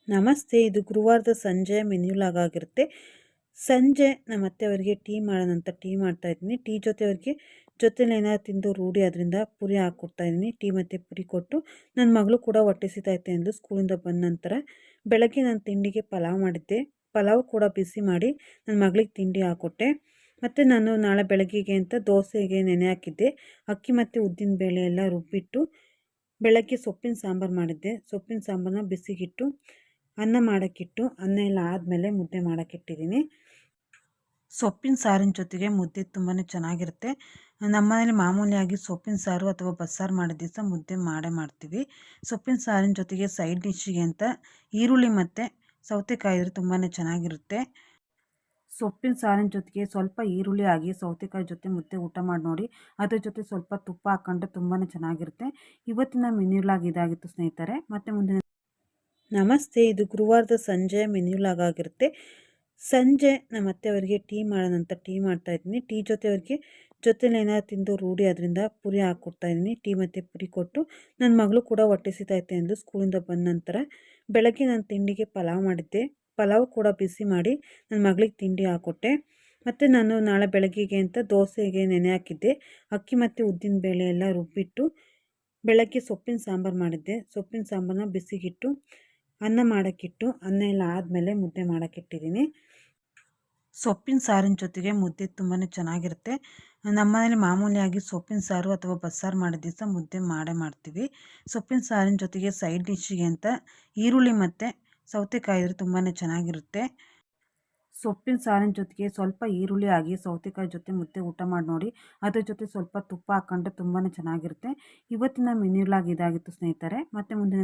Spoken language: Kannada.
ನಮಸ್ತೆ. ಇದು ಗುರುವಾರದ ಸಂಜೆ ಮೆನ್ಯೂ ಲಾಗ್ ಆಗಿರುತ್ತೆ. ಸಂಜೆ ನಮ್ಮ ಅತ್ತೆಯವರಿಗೆ ಟೀ ಮಾಡೋಣ ಅಂತ ಟೀ ಮಾಡ್ತಾಯಿದ್ದೀನಿ. ಟೀ ಜೊತೆಲಿ ಏನಾದ್ರು ತಿಂದು ರೂಢಿ ಅದರಿಂದ ಪುರಿ ಹಾಕ್ಕೊಡ್ತಾಯಿದ್ದೀನಿ. ಟೀ ಮತ್ತು ಪುರಿ ಕೊಟ್ಟು ನನ್ನ ಮಗಳು ಕೂಡ ಹೊಟ್ಟೆ ಹಸಿತೈತೆ ಅಂದು ಸ್ಕೂಲಿಂದ ಬಂದ ನಂತರ ಬೆಳಗ್ಗೆ ನಾನು ತಿಂಡಿಗೆ ಪಲಾವ್ ಮಾಡಿದ್ದೆ. ಪಲಾವ್ ಕೂಡ ಬಿಸಿ ಮಾಡಿ ನನ್ನ ಮಗಳಿಗೆ ತಿಂಡಿ ಹಾಕ್ಕೊಟ್ಟೆ. ಮತ್ತು ನಾನು ನಾಳೆ ಬೆಳಗ್ಗೆಗೆ ಅಂತ ದೋಸೆಗೆ ನೆನೆ ಹಾಕಿದ್ದೆ. ಅಕ್ಕಿ ಮತ್ತು ಉದ್ದಿನ ಬೇಳೆ ಎಲ್ಲ ರುಬ್ಬಿಟ್ಟು ಬೆಳಗ್ಗೆ ಸೊಪ್ಪಿನ ಸಾಂಬಾರು ಮಾಡಿದ್ದೆ. ಸೊಪ್ಪಿನ ಸಾಂಬಾರನ್ನ ಬಿಸಿಗಿಟ್ಟು ಅನ್ನ ಮಾಡೋಕ್ಕಿಟ್ಟು ಅನ್ನ ಎಲ್ಲ ಆದಮೇಲೆ ಮುದ್ದೆ ಮಾಡೋಕ್ಕಿಟ್ಟಿದ್ದೀನಿ. ಸೊಪ್ಪಿನ ಸಾರಿನ ಜೊತೆಗೆ ಮುದ್ದೆ ತುಂಬಾ ಚೆನ್ನಾಗಿರುತ್ತೆ. ನಮ್ಮನೇಲಿ ಮಾಮೂಲಿಯಾಗಿ ಸೊಪ್ಪಿನ ಸಾರು ಅಥವಾ ಬಸ್ಸಾರು ಮಾಡಿದ ದಿವಸ ಮುದ್ದೆ ಮಾಡೇ ಮಾಡ್ತೀವಿ. ಸೊಪ್ಪಿನ ಸಾರಿನ ಜೊತೆಗೆ ಸೈಡ್ ಡಿಶ್ಶಿಗೆ ಅಂತ ಈರುಳ್ಳಿ ಮತ್ತು ಸೌತೆಕಾಯಿ ಇದ್ರೆ ತುಂಬಾ ಚೆನ್ನಾಗಿರುತ್ತೆ. ಸೊಪ್ಪಿನ ಸಾರಿನ ಜೊತೆಗೆ ಸ್ವಲ್ಪ ಈರುಳ್ಳಿ ಆಗಿ ಸೌತೆಕಾಯಿ ಜೊತೆ ಮುದ್ದೆ ಊಟ ಮಾಡಿ ನೋಡಿ. ಅದ್ರ ಜೊತೆ ಸ್ವಲ್ಪ ತುಪ್ಪ ಹಾಕ್ಕೊಂಡ್ರೆ ತುಂಬಾ ಚೆನ್ನಾಗಿರುತ್ತೆ. ಇವತ್ತಿನ ಮೆನ್ಯೂ ಲಾಗ್ ಇದಾಗಿತ್ತು ಸ್ನೇಹಿತರೆ. ಮತ್ತೆ ಮುಂದಿನ ನಮಸ್ತೆ. ಇದು ಗುರುವಾರದ ಸಂಜೆ ಮೆನ್ಯೂ ಲಾಗ್ ಆಗಿರುತ್ತೆ. ಸಂಜೆ ನಮ್ಮ ಅತ್ತೆಯವರಿಗೆ ಟೀ ಮಾಡೋಣ ಅಂತ ಟೀ ಮಾಡ್ತಾಯಿದ್ದೀನಿ. ಟೀ ಜೊತೆಲಿ ಏನಾದ್ರು ತಿಂದು ರೂಢಿ ಅದರಿಂದ ಪುರಿ ಹಾಕ್ಕೊಡ್ತಾಯಿದ್ದೀನಿ. ಟೀ ಮತ್ತು ಪುರಿ ಕೊಟ್ಟು ನನ್ನ ಮಗಳು ಕೂಡ ಹೊಟ್ಟೆ ಹಸಿತೈತೆ ಅಂದು ಸ್ಕೂಲಿಂದ ಬಂದ ನಂತರ ಬೆಳಗ್ಗೆ ನಾನು ತಿಂಡಿಗೆ ಪಲಾವ್ ಮಾಡಿದ್ದೆ. ಪಲಾವ್ ಕೂಡ ಬಿಸಿ ಮಾಡಿ ನನ್ನ ಮಗಳಿಗೆ ತಿಂಡಿ ಹಾಕ್ಕೊಟ್ಟೆ. ಮತ್ತು ನಾನು ನಾಳೆ ಬೆಳಗ್ಗೆಗೆ ಅಂತ ದೋಸೆಗೆ ನೆನೆ ಹಾಕಿದ್ದೆ. ಅಕ್ಕಿ ಮತ್ತು ಉದ್ದಿನ ಬೇಳೆ ಎಲ್ಲ ರುಬ್ಬಿಟ್ಟು ಬೆಳಗ್ಗೆ ಸೊಪ್ಪಿನ ಸಾಂಬಾರು ಮಾಡಿದ್ದೆ. ಸೊಪ್ಪಿನ ಸಾಂಬಾರನ್ನ ಬಿಸಿಗಿಟ್ಟು ಅನ್ನ ಮಾಡೋಕ್ಕಿಟ್ಟು ಅನ್ನ ಎಲ್ಲ ಆದಮೇಲೆ ಮುದ್ದೆ ಮಾಡೋಕ್ಕಿಟ್ಟಿದ್ದೀನಿ. ಸೊಪ್ಪಿನ ಸಾರಿನ ಜೊತೆಗೆ ಮುದ್ದೆ ತುಂಬಾ ಚೆನ್ನಾಗಿರುತ್ತೆ. ನಮ್ಮನೇಲಿ ಮಾಮೂಲಿಯಾಗಿ ಸೊಪ್ಪಿನ ಸಾರು ಅಥವಾ ಬಸ್ಸಾರು ಮಾಡಿದ ದಿವಸ ಮುದ್ದೆ ಮಾಡೇ ಮಾಡ್ತೀವಿ. ಸೊಪ್ಪಿನ ಸಾರಿನ ಜೊತೆಗೆ ಸೈಡ್ ಡಿಶ್ಶಿಗೆ ಅಂತ ಈರುಳ್ಳಿ ಮತ್ತು ಸೌತೆಕಾಯಿ ಇದ್ರೆ ತುಂಬಾ ಚೆನ್ನಾಗಿರುತ್ತೆ. ಸೊಪ್ಪಿನ ಸಾರಿನ ಜೊತೆಗೆ ಸ್ವಲ್ಪ ಈರುಳ್ಳಿ ಆಗಿ ಸೌತೆಕಾಯಿ ಜೊತೆ ಮುದ್ದೆ ಊಟ ಮಾಡಿ ನೋಡಿ. ಅದ್ರ ಜೊತೆ ಸ್ವಲ್ಪ ತುಪ್ಪ ಹಾಕ್ಕೊಂಡ್ರೆ ತುಂಬಾ ಚೆನ್ನಾಗಿರುತ್ತೆ. ಇವತ್ತಿನ ಮೆನ್ಯೂ ಲಾಗ್ ಇದಾಗಿತ್ತು ಸ್ನೇಹಿತರೆ. ಮತ್ತೆ ಮುಂದಿನ